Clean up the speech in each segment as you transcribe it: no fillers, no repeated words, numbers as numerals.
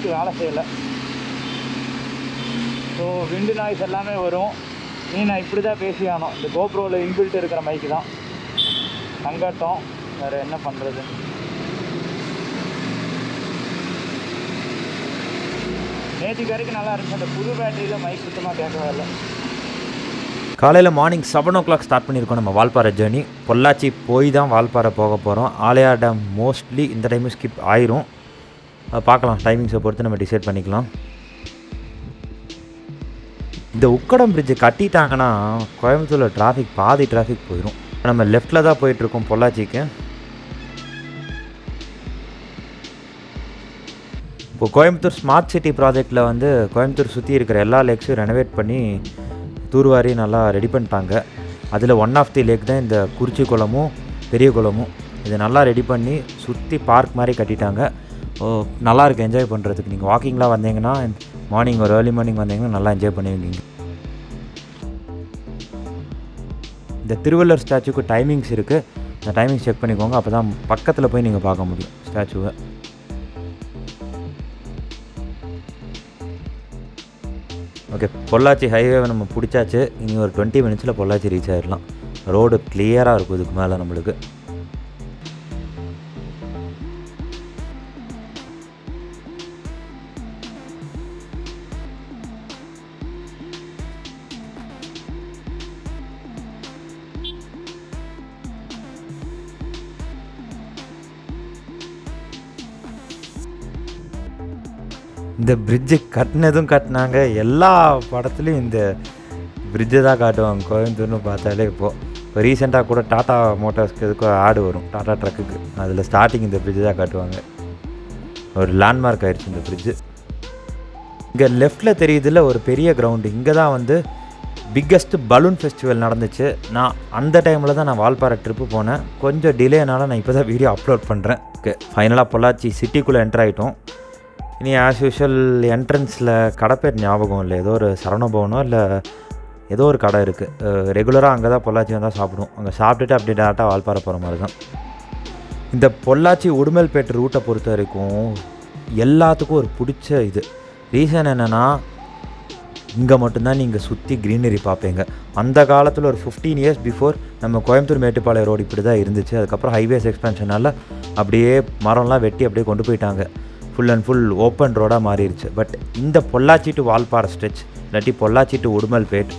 மைக்கு வேலை செய்யலை. ஸோ விண்டு நாய்ஸ் எல்லாமே வரும். நான் இப்படி தான் பேசி ஆனோம். இந்த கோப்ரோவில் இன்பில்ட் இருக்கிற மைக்கு தான் சங்கட்டம். வேறு என்ன பண்ணுறது? நேற்றுக்கு வரைக்கும் நல்லா இருந்துச்சு. அந்த புது பேட்டரியில் மைக் சுத்தமாக கேட்கவே இல்லை. காலையில் மார்னிங் 7 o'clock ஸ்டார்ட் பண்ணியிருக்கோம் நம்ம வால்பாறை ஜேர்னி. பொள்ளாச்சி போய் தான் வால்பாறை போக போகிறோம். ஆலையார் டேம் மோஸ்ட்லி இந்த டைமும் ஸ்கிப் ஆயிரும். பார்க்கலாம், டைமிங்ஸை பொறுத்து நம்ம டிசைட் பண்ணிக்கலாம். இந்த உக்கடம் பிரிட்ஜை கட்டிட்டாங்கன்னா கோயம்புத்தூரில் பாதி டிராஃபிக் போயிடும். நம்ம லெஃப்டில் தான் போயிட்டுருக்கோம் பொள்ளாச்சிக்கு. இப்போ கோயம்புத்தூர் ஸ்மார்ட் சிட்டி ப்ராஜெக்டில் வந்து கோயம்புத்தூர் சுற்றி இருக்கிற எல்லா லேக்ஸையும் ரெனோவேட் பண்ணி தூர்வாரி நல்லா ரெடி பண்ணிட்டாங்க. அதில் ஒன் ஆஃப் தி லேக் தான் இந்த குறிச்சி குளமும் பெரிய குளமும். இதை நல்லா ரெடி பண்ணி சுற்றி பார்க் மாதிரி கட்டிட்டாங்க. நல்லாயிருக்கு என்ஜாய் பண்ணுறதுக்கு. நீங்கள் வாக்கிங்லாம் வந்தீங்கன்னா மார்னிங் ஒரு ஏர்லி மார்னிங் வந்தீங்கன்னா நல்லா என்ஜாய் பண்ணுவீங்க. இந்த திருவள்ளுவர் ஸ்டாச்சுக்கு டைமிங்ஸ் இருக்குது. அந்த டைமிங்ஸ் செக் பண்ணிக்கோங்க. அப்போ தான் பக்கத்தில் போய் நீங்கள் பார்க்க முடியும் ஸ்டாச்சுவை. ஓகே, பொள்ளாச்சி ஹைவேவை நம்ம பிடிச்சாச்சு. இனி ஒரு 20 minutesல பொள்ளாச்சி ரீச் ஆகிடலாம். ரோடு கிளியராக இருக்கும் இதுக்கு மேலே நம்மளுக்கு. இந்த பிரிட்ஜு கட்டினாங்க. எல்லா படத்துலையும் இந்த பிரிட்ஜை தான் காட்டுவாங்க கோயம்புத்தூர்னு பார்த்தாலே. இப்போ ரீசெண்டாக கூட டாட்டா மோட்டார்ஸ்க்கு எதுக்கு ஆடு வரும், டாட்டா ட்ரக்குக்கு. அதில் ஸ்டார்டிங் இந்த பிரிட்ஜு தான் காட்டுவாங்க. ஒரு லேண்ட்மார்க் ஆகிடுச்சு இந்த பிரிட்ஜு. இங்கே லெஃப்டில் தெரியுதுல ஒரு பெரிய கிரவுண்டு. இங்கே தான் வந்து பிக்கஸ்ட் பலூன் ஃபெஸ்டிவல் நடந்துச்சு. நான் அந்த டைமில் தான் நான் வால்பாறை ட்ரிப்பு போனேன். கொஞ்சம் டிலேனால நான் இப்போ தான் வீடியோ அப்லோட் பண்ணுறேன். ஓகே, ஃபைனலாக பொள்ளாச்சி சிட்டிக்குள்ளே என்டர் ஆகிட்டோம். இனி ஆஸ் யூஷுவல் என்ட்ரன்ஸில் கடை பேர் ஞாபகம் இல்லை. ஏதோ ஒரு சரவணபவனோ இல்லை ஏதோ ஒரு கடை இருக்குது. ரெகுலராக அங்கே தான் பொள்ளாச்சி வந்தால் சாப்பிடுவோம். அங்கே சாப்பிட்டுட்டு அப்படி டேரெக்டாக வால்பாறை போகிற மாதிரி தான். இந்த பொள்ளாச்சி உடுமல்பேட் ரூட்டை பொறுத்த வரைக்கும் எல்லாத்துக்கும் ஒரு பிடிச்ச இது ரீசன் என்னென்னா, இங்கே மட்டும்தான் நீங்கள் சுற்றி க்ரீனரி பார்ப்பீங்க. அந்த காலத்தில் ஒரு 15 years பிஃபோர் நம்ம கோயம்புத்தூர் மேட்டுப்பாளையம் ரோடு இப்படி தான் இருந்துச்சு. அதுக்கப்புறம் ஹைவேஸ் எக்ஸ்பென்ஷனால் அப்படியே மரம்லாம் வெட்டி அப்படியே கொண்டு போயிட்டாங்க. ஃபுல் அண்ட் ஃபுல் ஓப்பன் ரோடாக மாறிடுச்சு. பட் இந்த பொள்ளாச்சி டு வால்பாறை ஸ்ட்ரெச் இல்லாட்டி பொள்ளாச்சி டு உடுமல்பேட்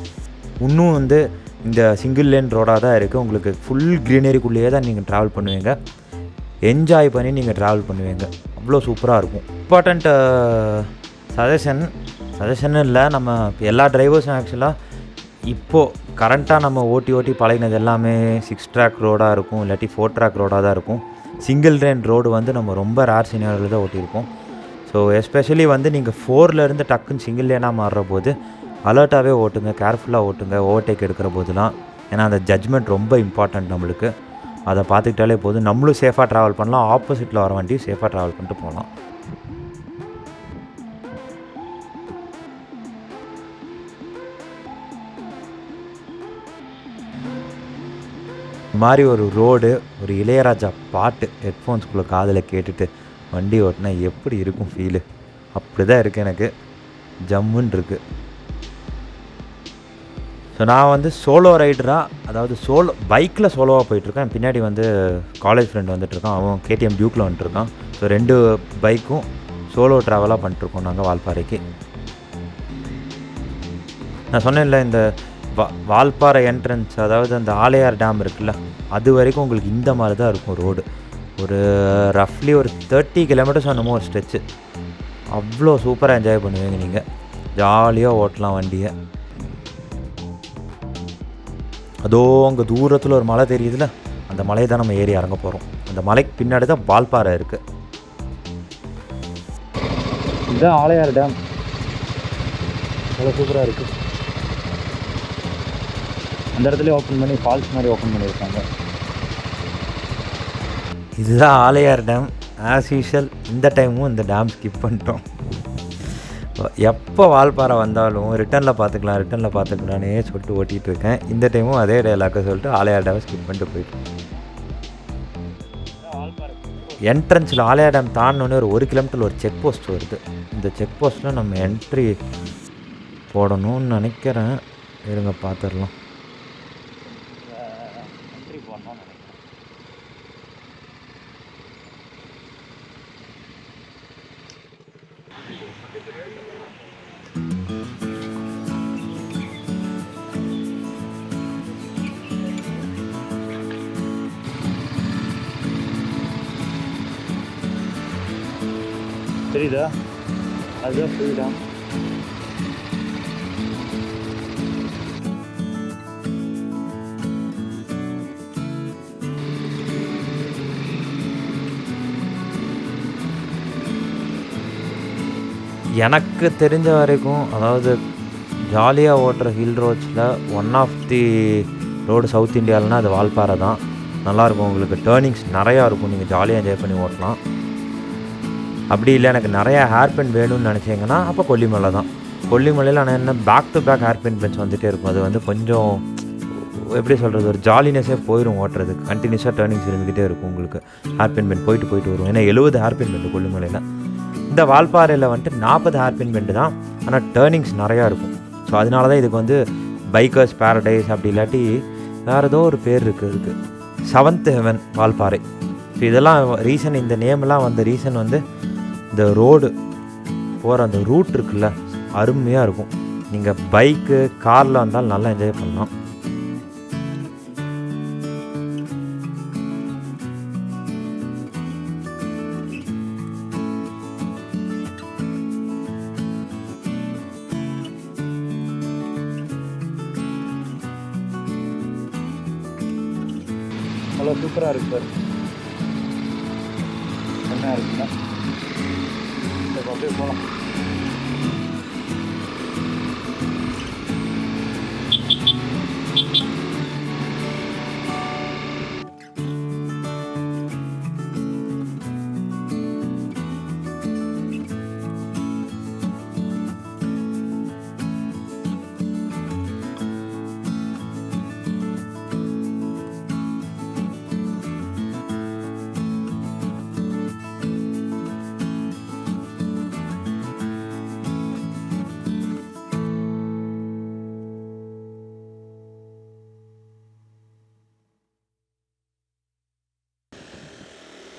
இன்னும் வந்து இந்த சிங்கிள் லேன் ரோடாக தான் இருக்குது. உங்களுக்கு ஃபுல் க்ரீனரிக்குள்ளேயே தான் நீங்கள் ட்ராவல் பண்ணுவீங்க. என்ஜாய் பண்ணி நீங்கள் ட்ராவல் பண்ணுவீங்க. அவ்வளோ சூப்பராக இருக்கும். இம்பார்ட்டண்ட் சஜஷன் இல்லை, நம்ம எல்லா டிரைவர்ஸும் ஆக்சுவலாக இப்போது கரண்ட்டாக நம்ம ஓட்டி பழகினது எல்லாமே 6 track ரோடாக இருக்கும், இல்லாட்டி 4 track ரோடாக தான் இருக்கும். சிங்கிள் லேன் ரோடு வந்து நம்ம ரொம்ப ரேர் சினாரியோவில் தான் ஓட்டியிருப்போம். ஸோ எஸ்பெஷலி வந்து நீங்கள் 4லேருந்து டக்குன்னு சிங்கிள் லேனாக மாறுற போது அலர்ட்டாகவே ஓட்டுங்க, கேர்ஃபுல்லாக ஓட்டுங்க ஓவர்டேக் எடுக்கிற போதுலாம். ஏன்னா அந்த ஜட்ஜ்மெண்ட் ரொம்ப இம்பார்ட்டண்ட் நம்மளுக்கு. அதை பார்த்துக்கிட்டாலே போதும், நம்மளும் சேஃபாக ட்ராவல் பண்ணலாம், ஆப்போசிட்டில் வர வண்டியும் சேஃபாக ட்ராவல் பண்ணிட்டு போகலாம். மாதிரி ஒரு ரோடு, ஒரு இளையராஜா பாட்டு ஹெட்ஃபோன்ஸ்குள்ளே காதில் கேட்டுட்டு வண்டி ஓட்டினா எப்படி இருக்கும் ஃபீலு? அப்படி தான் இருக்குது எனக்கு. ஜம்முன்னு இருக்குது. ஸோ நான் வந்து சோலோ ரைடராக, அதாவது பைக்கில் சோலோவாக போயிட்டுருக்கேன். பின்னாடி வந்து காலேஜ் ஃப்ரெண்ட் வந்துட்டுருக்கான். அவன் KTM டியூக்கில் வந்துட்டுருக்கான். ஸோ 2 பைக்கும் சோலோ ட்ராவலாக பண்ணிட்டுருக்கோம் நாங்கள் வால்பாறைக்கு. நான் சொன்னேன்ல, இந்த வால்பாறை என்ட்ரன்ஸ், அதாவது அந்த ஆலையார் டேம் இருக்குல்ல, அது வரைக்கும் உங்களுக்கு இந்த மாதிரி தான் இருக்கும் ரோடு. ஒரு ரஃப்லி ஒரு 30 kilometers என்னமோ ஒரு ஸ்ட்ரெச்சு. அவ்வளோ சூப்பராக என்ஜாய் பண்ணுவீங்க நீங்கள். ஜாலியாக ஓட்டலாம் வண்டியை. அதோ அங்கே தூரத்தில் ஒரு மலை தெரியுதுல்ல, அந்த மலையை தான் நம்ம ஏறி இறங்க போகிறோம். அந்த மலைக்கு பின்னாடி தான் வால்பாறை இருக்குது. இதுதான் ஆலையார் டேம். அவ்வளோ சூப்பராக இருக்குது. அந்த இடத்துல ஓப்பன் பண்ணி ஃபால்ஸ் மாதிரி ஓப்பன் பண்ணியிருக்காங்க. இதுதான் ஆலையார் டேம். ஆஸ் யூஷுவல் இந்த டைமும் இந்த டேம் ஸ்கிப் பண்ணிட்டோம். எப்போ வால்பாறை வந்தாலும் ரிட்டனில் பார்த்துக்கலான்னே சொல்லிட்டு ஓட்டிகிட்டு இருக்கேன். இந்த டைமும் அதே டைலாக்கை சொல்லிட்டு ஆலையார் டேமை ஸ்கிப் பண்ணிட்டு போயிட்டோம். என்ட்ரன்ஸில் ஆலயா டேம் தாண்டினோடனே ஒரு கிலோமீட்டரில் ஒரு செக் போஸ்ட் வருது. இந்த செக் போஸ்ட்டில் நம்ம என்ட்ரி போடணும்னு நினைக்கிறேன். இருங்க பார்த்துடலாம். என்ட்ரி போடணும்னு நினைக்கிறேன். தெரியுதா? அதுதான் ஃப்ரீடம். எனக்கு தெரிஞ்ச வரைக்கும் அதாவது ஜாலியாக ஓட்டுற ஹில் ரோட்ஸில் one of the road south இந்தியாவில்னா அது வால்பாறை தான். நல்லாயிருக்கும். உங்களுக்கு டேர்னிங்ஸ் நிறையா இருக்கும், நீங்கள் ஜாலியாக என்ஜாய் பண்ணி ஓட்டலாம். அப்படி இல்லை எனக்கு நிறையா ஹேர்பின் வேணும்னு நினச்சிங்கன்னா அப்போ கொல்லிமலை தான். கொல்லிமலையில் ஆனால் என்ன back to back hairpin bends வந்துகிட்டே இருக்கும். அது வந்து கொஞ்சம் எப்படி சொல்கிறது, ஒரு ஜாலினஸே போயிடும் ஓட்டுறதுக்கு. கண்டினியூஸாக டேர்னிங்ஸ் இருந்துக்கிட்டே இருக்கும் உங்களுக்கு. ஹேர்பின் பெண்ட் போயிட்டு வரும். ஏன்னா 70 ஹேர்பின் பெண்டு கொல்லிமலையில். இந்த வால்பாறையில் வந்துட்டு 40 ஹேர்பின் பெண்டு தான், ஆனால் டேர்னிங்ஸ் நிறையா இருக்கும். ஸோ அதனால தான் இதுக்கு வந்து பைக்கர்ஸ் பேரடைஸ் அப்படி இல்லாட்டி வேறு ஏதோ ஒரு பேர் இருக்குது இதுக்கு, 7th ஹெவன் வால்பாறை. ஸோ இதெல்லாம் ரீசன், இந்த நேம்லாம் வந்த ரீசன் வந்து இந்த ரோடு போகிற அந்த ரூட் இருக்குல்ல, அருமையாக இருக்கும். நீங்கள் பைக்கு காரில் வந்தாலும் நல்லா என்ஜாய் பண்ணலாம். அவ்வளோ சூப்பராக இருக்கு சார். என்ன இருக்குண்ணா அப்படியே போகலாம்.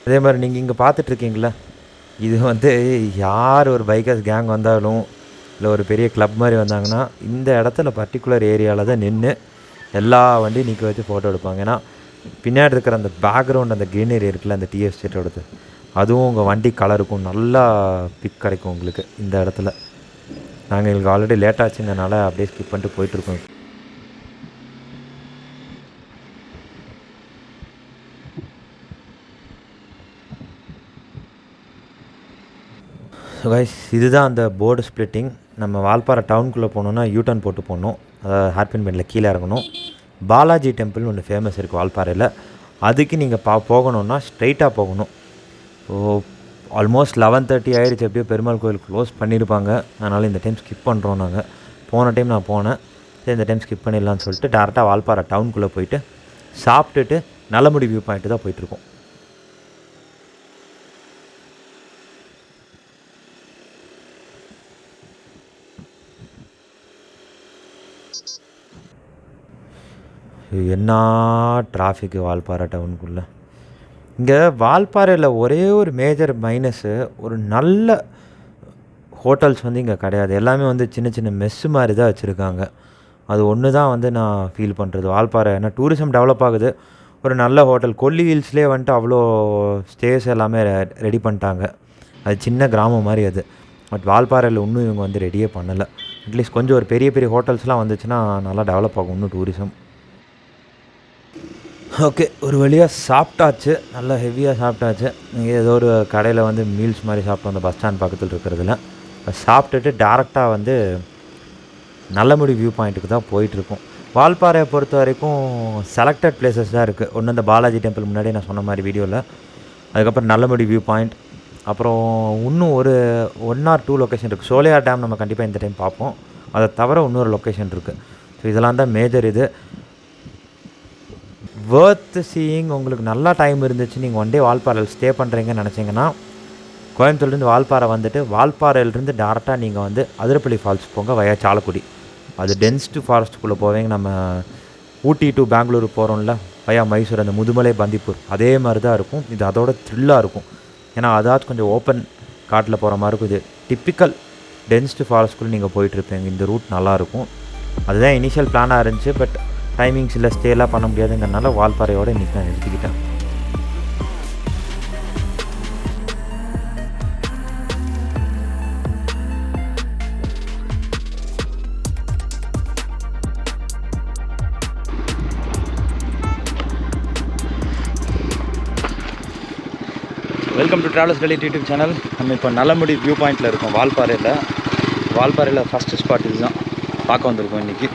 அதே மாதிரி நீங்கள் இங்கே பார்த்துட்ருக்கீங்களா, இது வந்து யார் ஒரு பைக்கர்ஸ் கேங் வந்தாலும் இல்லை ஒரு பெரிய கிளப் மாதிரி வந்தாங்கன்னா இந்த இடத்துல பர்டிகுலர் ஏரியாவில் தான் நின்று எல்லா வண்டியும் நிற்க வச்சு ஃபோட்டோ எடுப்பாங்க. ஏன்னா பின்னாடி இருக்கிற அந்த பேக்ரவுண்ட், அந்த க்ரீனரி இருக்குல்ல, அந்த டி எஸ்டேட்டோடது, அதுவும் உங்கள் வண்டி கலருக்கும் நல்லா பிக் கிடைக்கும் உங்களுக்கு இந்த இடத்துல. நாங்கள் எங்களுக்கு ஆல்ரெடி லேட் ஆச்சுங்கனால அப்படியே ஸ்கிப் பண்ணிட்டு போயிட்டுருக்கோம். ஸோ கைஸ், இதுதான் அந்த போர்டு ஸ்ப்ளிட்டிங். நம்ம வால்பாறை டவுனுக்குள்ளே போகணுன்னா யூட்டர்ன் போட்டு போகணும். அதாவது ஹேர்பின் பெண்டில் கீழே இறங்கணும். பாலாஜி டெம்பிள்னு ஒன்று ஃபேமஸ் இருக்குது வால்பாறையில். அதுக்கு நீங்கள் போகணுன்னா ஸ்ட்ரைட்டாக போகணும். ஆல்மோஸ்ட் 11:30 ஆகிடுச்சு. எப்படியோ பெருமாள் கோயில் க்ளோஸ் பண்ணியிருப்பாங்க. அதனால் இந்த டைம் ஸ்கிப் பண்ணுறோம் நாங்கள். போன டைம் நான் போனேன், சரி இந்த டைம் ஸ்கிப் பண்ணிடலான்னு சொல்லிட்டு டேரெக்டாக வால்பாறை டவுனுக்குள்ளே போயிட்டு சாப்பிட்டுட்டு நல்லமுடி வியூ பாயிண்ட்டு தான் போயிட்டுருக்கோம். என்ன டிராஃபிக்கு வால்பாறை டவுனுக்குள்ளே. இங்கே வால்பாறையில் ஒரே ஒரு மேஜர் மைனஸு, ஒரு நல்ல ஹோட்டல்ஸ் வந்து இங்கே கிடையாது. எல்லாமே வந்து சின்ன சின்ன மெஸ்ஸு மாதிரி தான் வச்சுருக்காங்க. அது ஒன்று தான் வந்து நான் ஃபீல் பண்ணுறது வால்பாறை. ஏன்னா டூரிசம் டெவலப் ஆகுது. ஒரு நல்ல ஹோட்டல் கொல்லி ஹில்ஸ்லேயே வந்துட்டு அவ்வளோ ஸ்டேஸ் எல்லாமே ரெடி பண்ணிட்டாங்க. அது சின்ன கிராமம் மாதிரி அது. பட் வால்பாறையில் இன்னும் இவங்க வந்து ரெடியே பண்ணலை. அட்லீஸ்ட் கொஞ்சம் ஒரு பெரிய பெரிய ஹோட்டல்ஸ்லாம் வந்துச்சுன்னா நல்லா டெவலப் ஆகும் இன்னும் டூரிசம். ஓகே, ஒரு வழியாக சாப்பிட்டாச்சு, நல்லா ஹெவியாக சாப்பிட்டாச்சு. இங்கே ஏதோ ஒரு கடையில் வந்து மீல்ஸ் மாதிரி சாப்பிட்டோம் அந்த பஸ் ஸ்டாண்ட் பக்கத்தில் இருக்கிறதுல. சாப்பிட்டுட்டு டேரெக்டாக வந்து நல்லமுடி வியூ பாயிண்ட்டுக்கு தான் போயிட்டுருக்கோம். வால்பாறையை பொறுத்த வரைக்கும் செலக்டட் பிளேசஸ் தான் இருக்குது. ஒன்று இந்த பாலாஜி டெம்பிள் முன்னாடி நான் சொன்ன மாதிரி வீடியோவில், அதுக்கப்புறம் நல்லமுடி வியூ பாயிண்ட், அப்புறம் இன்னும் ஒரு 1 or 2 லொக்கேஷன் இருக்குது. சோலையார் டேம் நம்ம கண்டிப்பாக இந்த டைம் பார்ப்போம். அதை தவிர இன்னொரு லொக்கேஷன் இருக்குது. ஸோ இதெல்லாம் தான் மேஜர். இது வேர்த் சீயிங். உங்களுக்கு நல்லா டைம் இருந்துச்சு, நீங்கள் ஒன் டே வால்பாறையில் ஸ்டே பண்ணுறீங்கன்னு நினச்சிங்கன்னா கோயம்புத்தூர்லேருந்து வால்பாறை வந்துட்டு வால்பாறையிலேருந்து டேரெக்டாக நீங்கள் வந்து அதிரப்பள்ளி ஃபால்ஸ் போங்க வயா சாலக்குடி. அது டென்ஸ்டு ஃபாரஸ்ட்டுக்குள்ளே போவீங்க. நம்ம ஊட்டி டு பெங்களூர் போகிறோம்ல வயா மைசூர், அந்த முதுமலை பந்திப்பூர் அதே மாதிரி தான் இருக்கும். இது அதோட த்ரில்லாக இருக்கும். ஏன்னா அதாச்சும் கொஞ்சம் ஓப்பன் காட்டில் போகிற மாதிரி இருக்கும். இது டிப்பிக்கல் டென்ஸ்டு ஃபாரஸ்ட்குள்ளே நீங்கள் போயிட்டுருப்பீங்க. இந்த ரூட் நல்லாயிருக்கும். அதுதான் இனிஷியல் பிளானாக இருந்துச்சு. பட் டைமிங்ஸ் இல்லை, ஸ்டேலாம் பண்ண முடியாதுங்கிறனால வால்பாறையோடு இன்றைக்கி நான் நிறுத்திக்கிட்டேன். Welcome to travels daily YouTube channel. நம்ம இப்போ நல்லமுடி வியூ பாயிண்டில் இருக்கோம் வால்பாறையில் ஃபஸ்ட்டு ஸ்பாட் இதுதான் பார்க்க வந்திருக்கோம் இன்றைக்கி.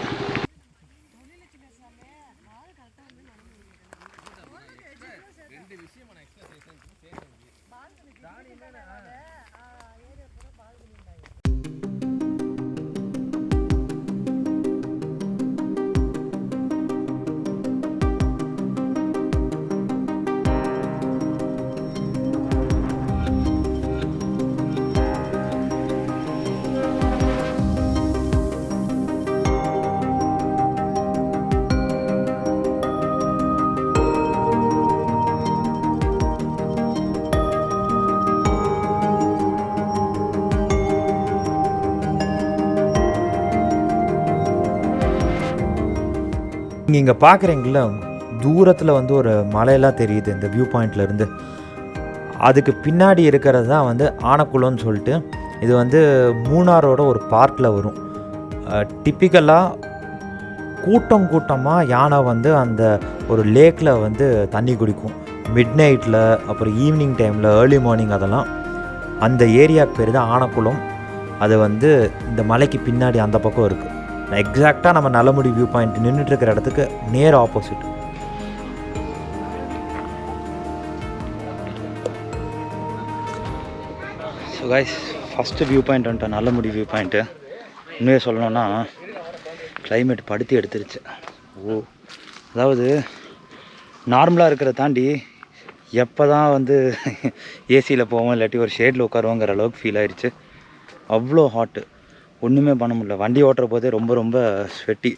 நீங்கள் இங்கே பார்க்குறீங்களா, தூரத்தில் வந்து ஒரு மலையெல்லாம் தெரியுது இந்த வியூ பாயிண்ட்லேருந்து. அதுக்கு பின்னாடி இருக்கிறது தான் வந்து ஆனக்குளம்னு சொல்லிட்டு, இது வந்து மூணாரோட ஒரு பார்க்கில் வரும். டிப்பிக்கலாக கூட்டமாக யானை வந்து அந்த ஒரு லேக்கில் வந்து தண்ணி குடிக்கும் மிட் நைட்டில், அப்புறம் ஈவினிங் டைமில், ஏர்லி மார்னிங். அதெல்லாம் அந்த ஏரியாவுக்கு பேர் தான் ஆனக்குளம். அது வந்து இந்த மலைக்கு பின்னாடி அந்த பக்கம் இருக்குது. எக்ஸாக்டாக நம்ம நல்லமுடி வியூ பாயிண்ட் நின்றுட்டுருக்கிற இடத்துக்கு நேர் opposite. So guys, first view point வந்துட்டோம், நல்லமுடி வியூ பாயிண்ட்டு. உண்மையாக சொல்லணுன்னா கிளைமேட் படுத்தி எடுத்துருச்சு. அதாவது நார்மலாக இருக்கிறத தாண்டி எப்போ தான் வந்து ஏசியில் போவோம் இல்லாட்டி ஒரு ஷேடில் உட்காருவோங்கிற அளவுக்கு ஃபீல் ஆயிடுச்சு. அவ்வளோ ஹாட்டு, ஒன்றுமே பண்ண முடியல. வண்டி ஓட்டுற போதே ரொம்ப ஸ்வெட்டி.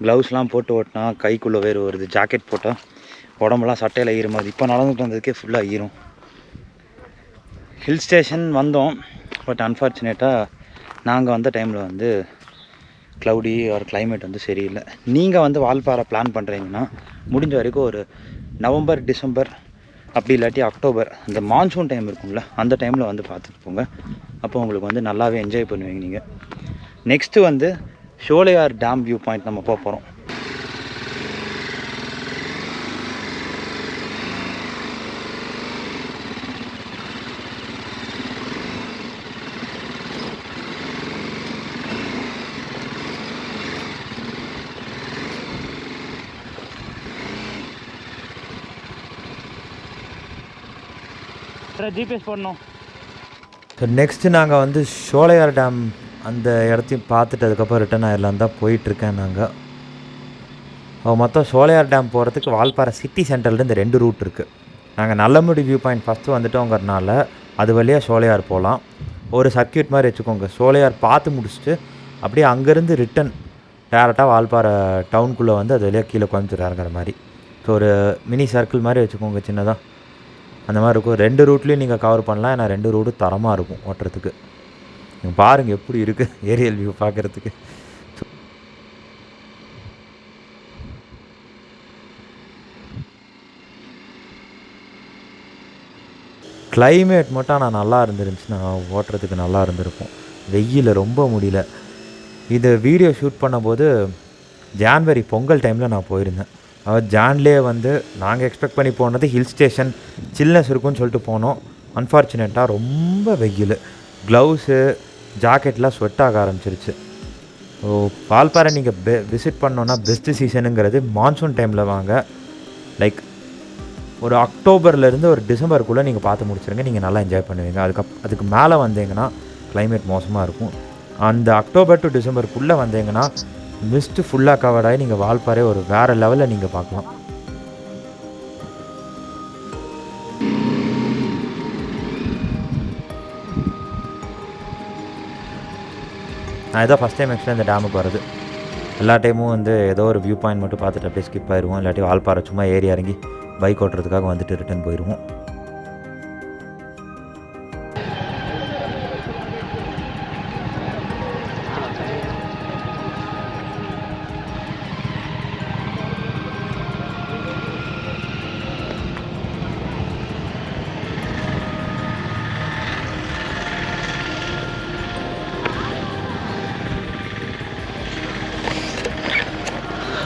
க்ளவுஸ்லாம் போட்டு ஓட்டினா கைக்குள்ளே வேறு வருது. ஜாக்கெட் போட்டால் உடம்புலாம் சட்டையில் ஈரமாகுது. இப்போ நடந்துட்டு வந்ததுக்கே ஃபுல்லாக ஈரும். ஹில் ஸ்டேஷன் வந்தோம். பட் அன்ஃபார்ச்சுனேட்டாக நாங்கள் வந்த டைமில் வந்து க்ளவுடி ஒரு கிளைமேட் வந்து சரியில்லை. நீங்கள் வந்து வால்பாறை பிளான் பண்ணுறீங்கன்னா முடிஞ்ச வரைக்கும் ஒரு நவம்பர், டிசம்பர், அப்படி இல்லாட்டி அக்டோபர், இந்த மான்சூன் டைம் இருக்கும்ல, அந்த டைமில் வந்து பார்த்துட்டு போங்க. அப்போ உங்களுக்கு வந்து நல்லாவே என்ஜாய் பண்ணுவீங்க நீங்கள். நெக்ஸ்ட்டு வந்து ஷோலையார் டேம் வியூ பாயிண்ட் நம்ம போக போகிறோம். ஜிபிஎஸ் போடணும். ஸோ நெக்ஸ்ட்டு நாங்கள் வந்து ஷோலையார் டேம் அந்த இடத்தையும் பார்த்துட்டு அதுக்கப்புறம் ரிட்டர்ன் ஆகிடலாம் தான் போயிட்டுருக்கேன். நாங்கள் மொத்தம் ஷோலையார் டேம் போகிறதுக்கு வால்பாறை சிட்டி சென்டர்லேருந்து 2 ரூட் இருக்குது. நாங்கள் நல்லமுடி வியூ பாயிண்ட் ஃபஸ்ட்டு வந்துட்டோங்கிறனால அது வழியாக ஷோலையார் போகலாம். ஒரு சர்க்கியூட் மாதிரி வச்சுக்கோங்க. ஷோலையார் பார்த்து முடிச்சுட்டு அப்படியே அங்கேருந்து ரிட்டன் டேரெக்டாக வால்பாறை டவுனுக்குள்ளே வந்து அது வழியாக கீழே கோயம்புத்தூர் இறங்குற மாதிரி. ஸோ ஒரு மினி சர்க்கிள் மாதிரி வச்சுக்கோங்க, சின்னதாக அந்த மாதிரி இருக்கும். 2 ரூட்லேயும் நீங்கள் கவர் பண்ணலாம். ஏன்னா 2 ரூட்டு தரமாக இருக்கும் ஓட்டுறதுக்கு. நீங்கள் பாருங்கள் எப்படி இருக்குது ஏரியல் வியூ பார்க்குறதுக்கு. கிளைமேட் மட்டும் ஆனால் நல்லா இருந்துருந்துச்சுன்னா ஓட்டுறதுக்கு நல்லா இருந்திருக்கும். வெயில் ரொம்ப முடியல. இது வீடியோ ஷூட் பண்ணும்போது ஜான்வரி பொங்கல் டைமில் நான் போயிருந்தேன். ஜான்லேயே வந்து நாங்கள் எக்ஸ்பெக்ட் பண்ணி போனது ஹில் ஸ்டேஷன் சில்னஸ் இருக்குன்னு சொல்லிட்டு போனோம். அன்ஃபார்ச்சுனேட்டாக ரொம்ப வெயில், க்ளவுஸு ஜாக்கெட்லாம் ஸ்வெட் ஆக ஆரம்பிச்சிருச்சு. ஸோ வால்பாறை நீங்கள் விசிட் பண்ணோன்னா பெஸ்ட்டு சீசனுங்கிறது மான்சூன் டைமில் வாங்க. லைக் ஒரு அக்டோபர்லேருந்து ஒரு டிசம்பருக்குள்ளே நீங்கள் பார்த்து முடிச்சிருங்க. நீங்கள் நல்லா என்ஜாய் பண்ணுவீங்க. அதுக்கு மேலே வந்தீங்கன்னா கிளைமேட் மோசமாக இருக்கும். அந்த அக்டோபர் டு டிசம்பருக்குள்ளே வந்தீங்கன்னா மிஸ்ட்டு ஃபுல்லாக கவர்டாகி நீங்கள் வால்பாறை ஒரு வேறு லெவலில் நீங்கள் பார்க்கலாம். நான் இதான் ஃபஸ்ட் டைம் ஆக்சுவலாக இந்த டேமுக்கு வருது. எல்லா டைமும் வந்து ஏதோ ஒரு வியூ பாயிண்ட் மட்டும் பார்த்துட்டு அப்படியே ஸ்கிப் ஆயிடுவோம். இல்லாட்டி வால்பாறை சும்மா ஏறி இறங்கி பைக் ஓட்டுறதுக்காக வந்துட்டு ரிட்டர்ன் போயிடுவோம்.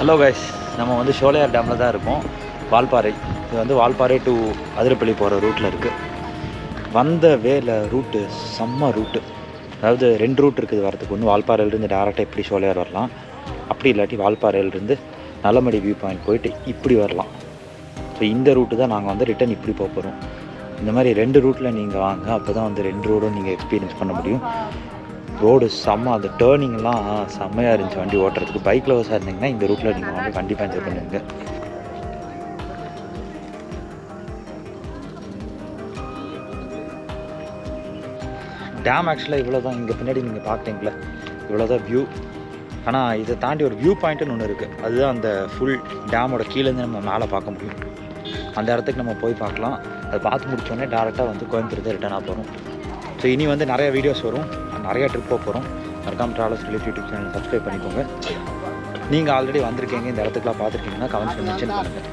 ஹலோ கைஸ், நம்ம வந்து ஷோலையார் டேமில் தான் இருக்கோம். வால்பாறை, இது வந்து வால்பாறை டு அதிரப்பள்ளி போகிற ரூட்டில் இருக்குது. வந்த வேலை ரூட்டு செம்ம ரூட்டு. அதாவது 2 ரூட் இருக்குது வரதுக்கு. ஒன்று வால்பாறையிலேருந்து டேரெக்டாக இப்படி ஷோலையார் வரலாம், அப்படி இல்லாட்டி வால்பாறையிலேருந்து நல்லமடி வியூ பாயிண்ட் போயிட்டு இப்படி வரலாம். ஸோ இந்த ரூட்டு தான் நாங்கள் வந்து ரிட்டன் இப்படி போக போகிறோம். இந்த மாதிரி 2 ரூட்டில் நீங்கள் வாங்க, அப்போ தான் வந்து 2 ரோடும் நீங்கள் எக்ஸ்பீரியன்ஸ் பண்ண முடியும். ரோடு செம்ம, அந்த டேர்னிங்லாம் செம்மையாக இருந்துச்சு வண்டி ஓட்டுறதுக்கு. பைக் லவர்ஸாக இருந்தீங்கன்னா இந்த ரூட்டில் நீங்கள் வந்து கண்டிப்பாக என்ஜாய் பண்ணுவீங்க. டேம் ஆக்சுவலாக இவ்வளோ தான். இங்கே பின்னாடி நீங்கள் பார்க்குறீங்களா, இவ்வளோ தான் வியூ. ஆனால் இதை தாண்டி ஒரு வியூ பாயிண்ட்டுன்னு ஒன்று இருக்குது. அதுதான் அந்த ஃபுல் டேமோட கீழேருந்து நம்ம மேலே பார்க்க முடியும். அந்த இடத்துக்கு நம்ம போய் பார்க்கலாம். அதை பார்த்து முடிச்சோடனே டேரெக்டாக வந்து கோயம்புத்தூர் தான் ரிட்டர்னாக போகிறோம். ஸோ இனி வந்து நிறைய வீடியோஸ் வரும், நிறையா ட்ரிப் போக போகிறோம். மறக்காம travels relative YouTube channel subscribe பண்ணிக்கோங்க. நீங்கள் ஆல்ரெடி வந்திருக்கீங்க, இந்த இடத்துக்குலாம் பார்த்துருக்கீங்கன்னா கமெண்ட்ஸில் மென்ஷன் பண்ணுங்கள்.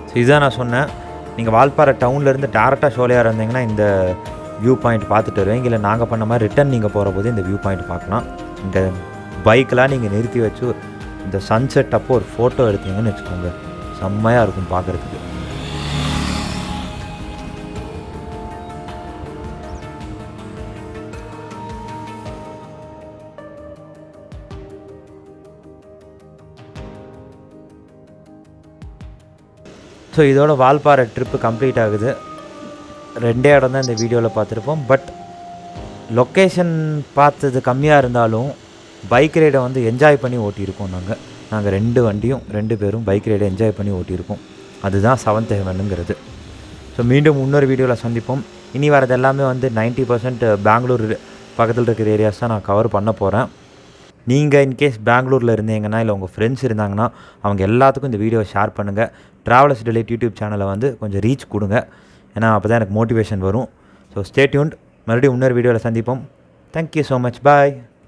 ஸோ இதுதான் நான் சொன்னேன், நீங்கள் வால்பாறை டவுன்லேருந்து டேரெக்டாக ஷோலையார் இருந்தீங்கன்னா இந்த வியூ பாயிண்ட் பார்த்துட்டு வருவீங்க. இல்லை நாங்கள் பண்ண மாதிரி ரிட்டன் நீங்கள் போகிற போது இந்த வியூ பாயிண்ட் பார்க்கலாம். இந்த பைக்கெலாம் நீங்கள் நிறுத்தி வச்சு இந்த சன்செட் அப்போ ஒரு ஃபோட்டோ எடுத்தீங்கன்னு வச்சுக்கோங்க, செம்மையாக இருக்கும் பார்க்குறதுக்கு. ஸோ இதோட வால்பாறை ட்ரிப்பு கம்ப்ளீட் ஆகுது. 2 இடம் தான் இந்த வீடியோவில் பார்த்துருப்போம். பட் லொக்கேஷன் பார்த்தது கம்மியாக இருந்தாலும் பைக் ரைடை வந்து என்ஜாய் பண்ணி ஓட்டியிருக்கோம். நாங்கள் 2 வண்டியும் 2 பேரும் பைக் ரைடை என்ஜாய் பண்ணி ஓட்டியிருக்கோம். அதுதான் 7th ஹெவனுங்கிறது. ஸோ மீண்டும் இன்னொரு வீடியோவில் சந்திப்போம். இனி வரது எல்லாமே வந்து 90% பெங்களூர் பக்கத்தில் இருக்கிற ஏரியாஸ் தான் நான் கவர் பண்ண போகிறேன். நீங்கள் இன்கேஸ் பெங்களூரில் இருந்தீங்கன்னா, இல்லை உங்கள் ஃப்ரெண்ட்ஸ் இருந்தாங்கன்னா அவங்க எல்லாத்துக்கும் இந்த வீடியோவை ஷேர் பண்ணுங்கள். ட்ராவலர்ஸ் டிலைட் யூடியூப் சேனலை வந்து கொஞ்சம் ரீச் கொடுங்க, ஏன்னா அப்போ தான் எனக்கு மோட்டிவேஷன் வரும். So stay tuned. மறுபடியும் இன்னொரு வீடியோவில் சந்திப்போம். Thank you so much. பாய்.